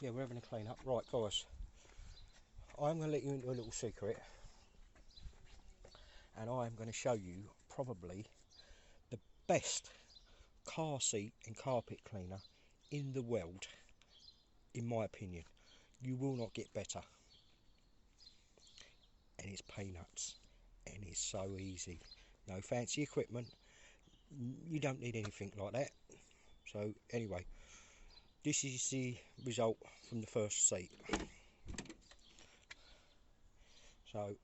Yeah, we're having a clean up. Right, guys, I'm going to let you into a little secret, and I'm going to show you probably the best car seat and carpet cleaner in the world, in my opinion. You will not get better, and it's peanuts, and it's so easy. No fancy equipment, you don't need anything like that. So anyway, this is the result from the first seat. So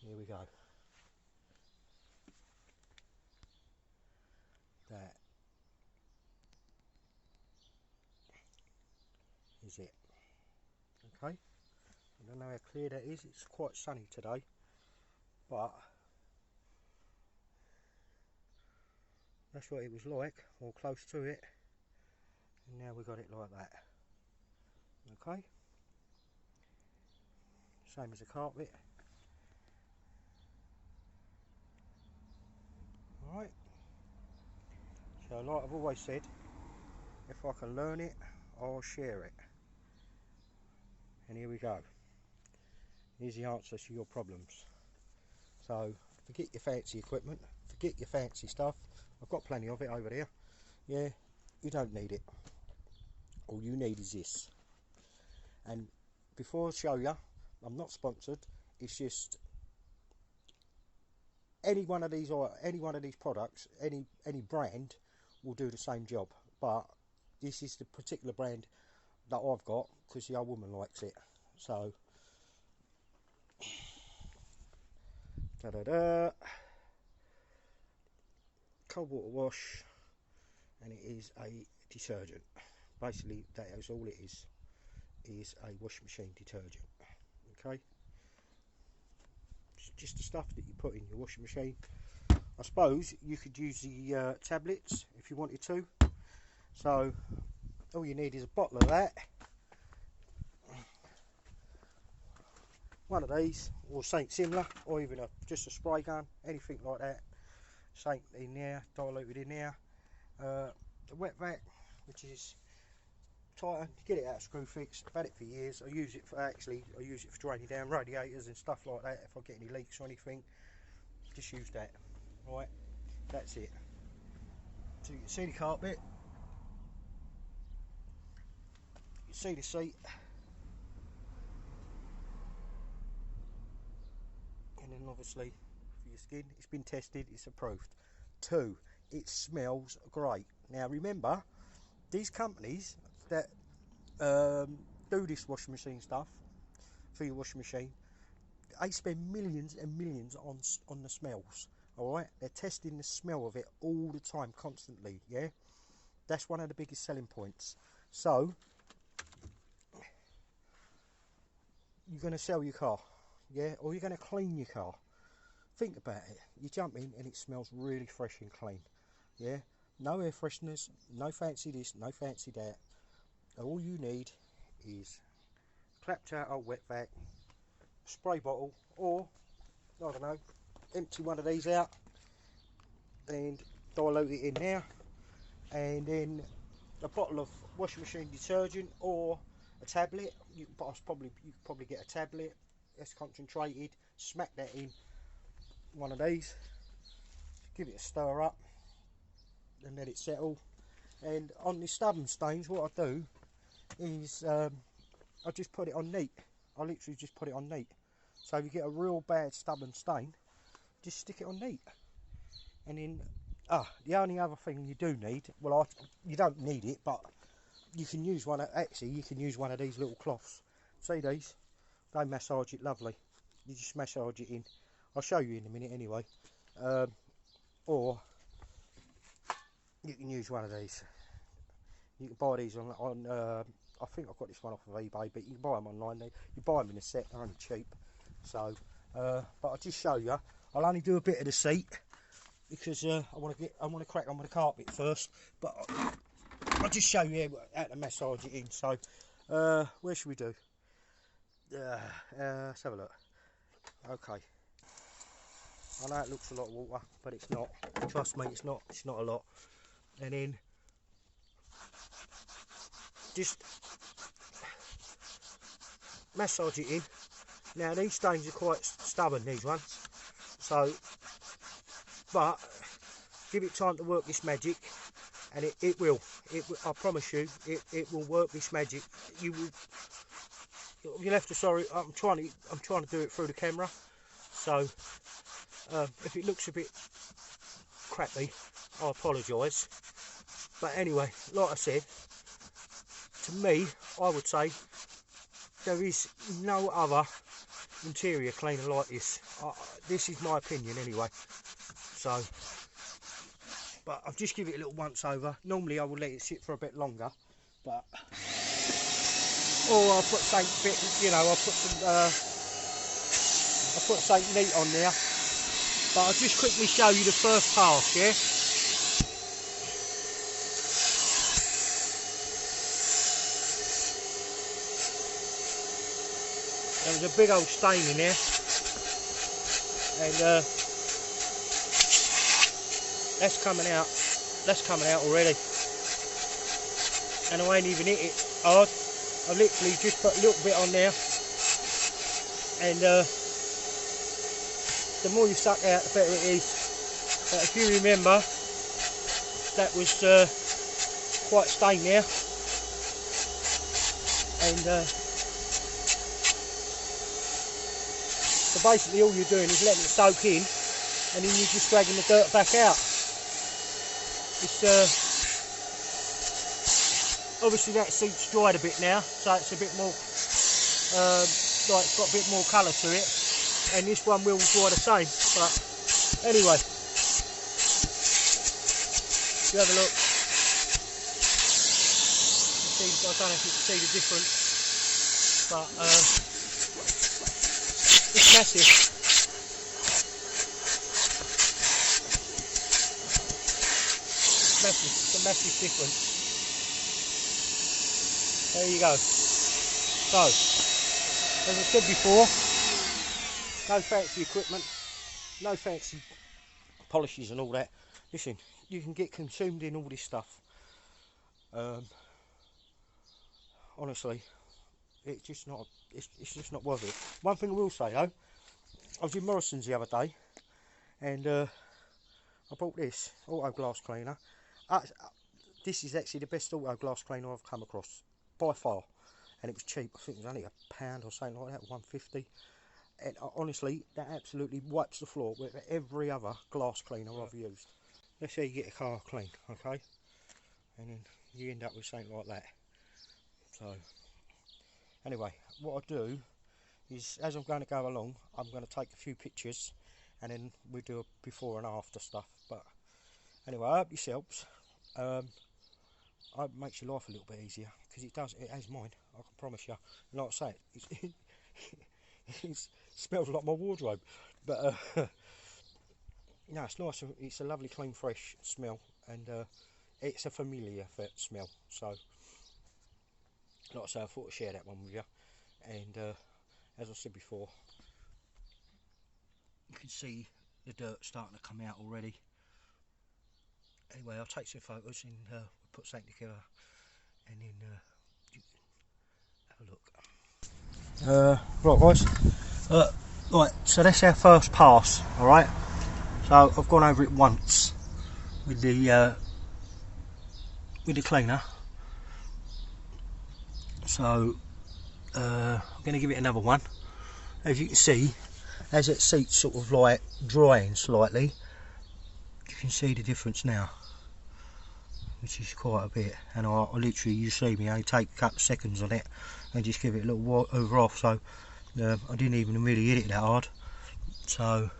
here we go. That is it. Okay, I don't know how clear that is. It's quite sunny today, but that's what it was like, or close to it. And now we got it like that. Okay, same as the carpet. Alright, so like I've always said, if I can learn it, I'll share it. And here we go. Here's the answer to your problems. So forget your fancy equipment, forget your fancy stuff. I've got plenty of it over there. Yeah, you don't need it. All you need is this. And before I show you, I'm not sponsored. It's just any one of these products, any brand will do the same job. But this is the particular brand that I've got because the old woman likes it. So da-da-da. Cold water wash, and it is a detergent. Basically, that is all it is a washing machine detergent. Okay, it's just the stuff that you put in your washing machine. I suppose you could use the tablets if you wanted to. So all you need is a bottle of that, one of these, or something similar, or even just a spray gun, anything like that. Something in there, diluted in there. The wet vac, which is Titan, get it out of Screwfix. I've had it for years. I use it for draining down radiators and stuff like that. If I get any leaks or anything, just use that. Right, that's it. So you can see the carpet, you can see the seat, and then obviously for your skin, it's been tested, it's approved. 2, it smells great. Now remember, these companies that do this washing machine stuff for your washing machine, they spend millions and millions on the smells. All right, they're testing the smell of it all the time, constantly. Yeah, that's one of the biggest selling points. So you're going to sell your car, yeah, or you're going to clean your car. Think about it. You jump in and it smells really fresh and clean. Yeah, no air fresheners, no fancy this, no fancy that. All you need is clapped out old wet vac, spray bottle, or I don't know, empty one of these out and dilute it in there, and then a bottle of washing machine detergent or a tablet. You could probably get a tablet that's concentrated. Smack that in one of these, give it a stir up, and let it settle. And on the stubborn stains, what I do is I just put it on neat. I literally just put it on neat. So if you get a real bad stubborn stain, just stick it on neat. And then the only other thing you do need, well, you don't need it, but you can use one. Actually, you can use one of these little cloths. See these? They massage it lovely. You just massage it in. I'll show you in a minute anyway. Or you can use one of these. You can buy these on I think I've got this one off of eBay, but you can buy them online. You buy them in a set, they're only cheap. So, but I'll just show you. I'll only do a bit of the seat because I want to crack on with the carpet first. But I'll just show you how to massage it in. So, where should we do? Let's have a look. Okay. I know it looks a lot of water, but it's not. Trust me, it's not. It's not a lot. And then just massage it in. Now these stains are quite stubborn, these ones, so, but give it time to work this magic, and it will. I promise you, it will work this magic. You'll have to, sorry, I'm trying to do it through the camera, so if it looks a bit crappy, I apologise. But anyway, like I said, to me, I would say there is no other interior cleaner like this. This is my opinion anyway. So, but I'll just give it a little once over. Normally I will let it sit for a bit longer, but or I'll put something bit, you know, I'll put something neat on there. But I'll just quickly show you the first pass, yeah. There was a big old stain in there, and that's coming out. That's coming out already, and I ain't even hit it hard. I've literally just put a little bit on there, and the more you suck out, the better it is. But if you remember, that was quite stained there, and so basically all you're doing is letting it soak in, and then you're just dragging the dirt back out. It's obviously that seat's dried a bit now, so it's a bit more like it's got a bit more colour to it, and this one will dry the same. But anyway, if you have a look, you see, I don't know if you can see the difference, but it's massive. It's a massive difference. There you go. So, as I said before, no fancy equipment, no fancy polishes and all that. Listen, you can get consumed in all this stuff. Honestly, it's just not worth it. One thing I will say though, I was in Morrison's the other day, and I bought this auto glass cleaner. This is actually the best auto glass cleaner I've come across by far, and it was cheap. I think it was only £1 or something like that, £1.50. And honestly, that absolutely wipes the floor with every other glass cleaner I've used. Let's say you get a car clean, okay, and then you end up with something like that. So anyway, what I'll do is, as I'm going to go along, I'm going to take a few pictures, and then we'll do a before and after stuff. But anyway, I hope this helps. I hope it makes your life a little bit easier, because it does. It has mine, I can promise you. And like I say, it smells like my wardrobe, but no, it's nice. It's a lovely, clean, fresh smell, and it's a familiar smell. So, like I say, I thought I'd share that one with you. And as I said before, you can see the dirt starting to come out already. Anyway, I'll take some photos and we'll put something together, and then have a look. Right guys, right, so that's our first pass. Alright, so I've gone over it once with the cleaner, so I'm going to give it another one. As you can see, as it seat's sort of like drying slightly, you can see the difference now, which is quite a bit. And I literally, you see me only take a couple of seconds on it and just give it a little over off, so I didn't even really hit it that hard. So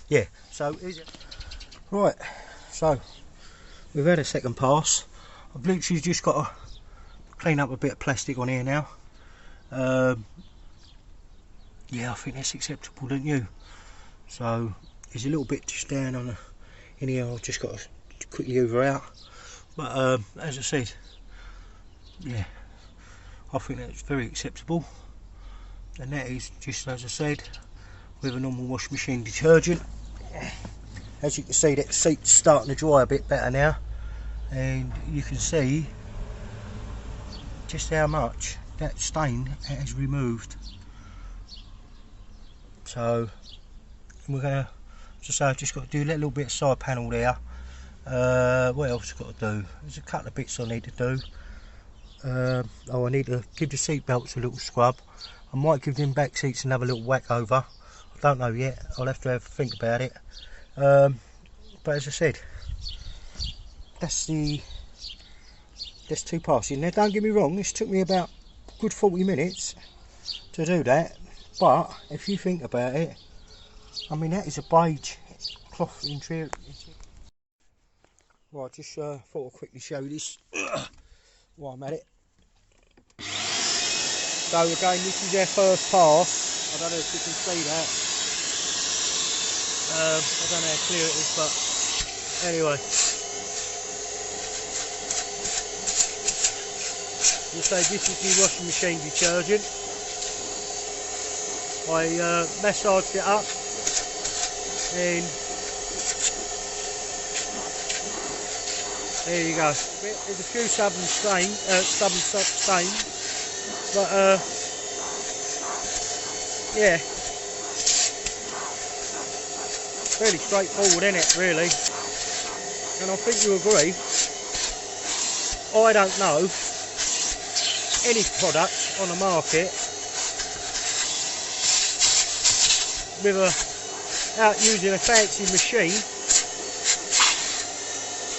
yeah, so is it right? So we've had a second pass. I've literally just got to clean up a bit of plastic on here now. Yeah, I think that's acceptable, don't you? So there's a little bit just down on in here. I've just got to quickly hoover out. But as I said, yeah, I think that's very acceptable. And that is just, as I said, with a normal washing machine detergent. As you can see, that seat's starting to dry a bit better now, and you can see just how much that stain has removed. So we're gonna, just I've just got to do that little bit of side panel there. What else I've got to do? There's a couple of bits I need to do. Oh, I need to give the seat belts a little scrub. I might give them back seats another little whack over. I don't know yet. I'll have to think about it. But as I said, that's two passes. Now don't get me wrong, this took me about a good 40 minutes to do that, but if you think about it, I mean, that is a beige cloth interior. Right, just thought I'd quickly show you this while I'm at it. So again, this is our first pass. I don't know if you can see that. I don't know how clear it is, but anyway. You say this is the washing machine detergent. I massaged it up and there you go. There's a few stubborn stains, but yeah, fairly straightforward, isn't it, really? And I think you agree. I don't know any product on the market without using a fancy machine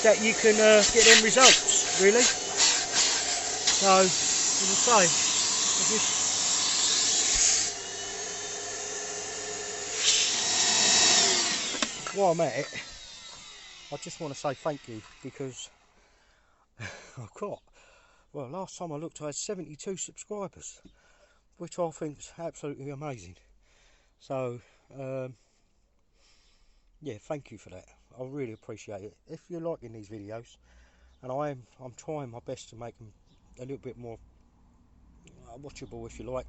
that you can get them results, really. So, as I say, while I'm at it, I just want to say thank you, because I've got, well, last time I looked I had 72 subscribers, which I think is absolutely amazing. So yeah, thank you for that. I really appreciate it. If you're liking these videos, and I'm trying my best to make them a little bit more watchable, if you like.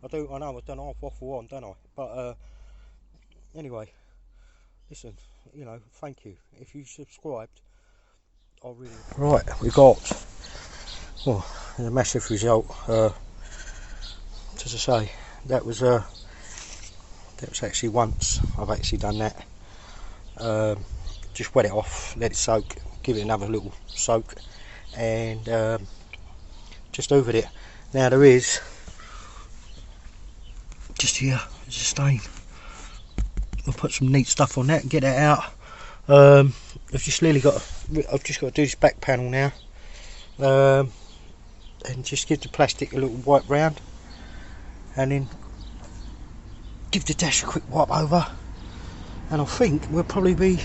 I know I've done half waffle on, don't I? But anyway, listen, you know, thank you. If you subscribed, I really... Right, we got, well, a massive result. As I say, that was actually once I've actually done that. Just wet it off, let it soak, give it another little soak, and just hoovered it. Now there is, just here, there's a stain. I'll put some neat stuff on that and get that out. I've just got to do this back panel now, and just give the plastic a little wipe round, and then give the dash a quick wipe over, and I think we'll probably be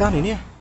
done in here.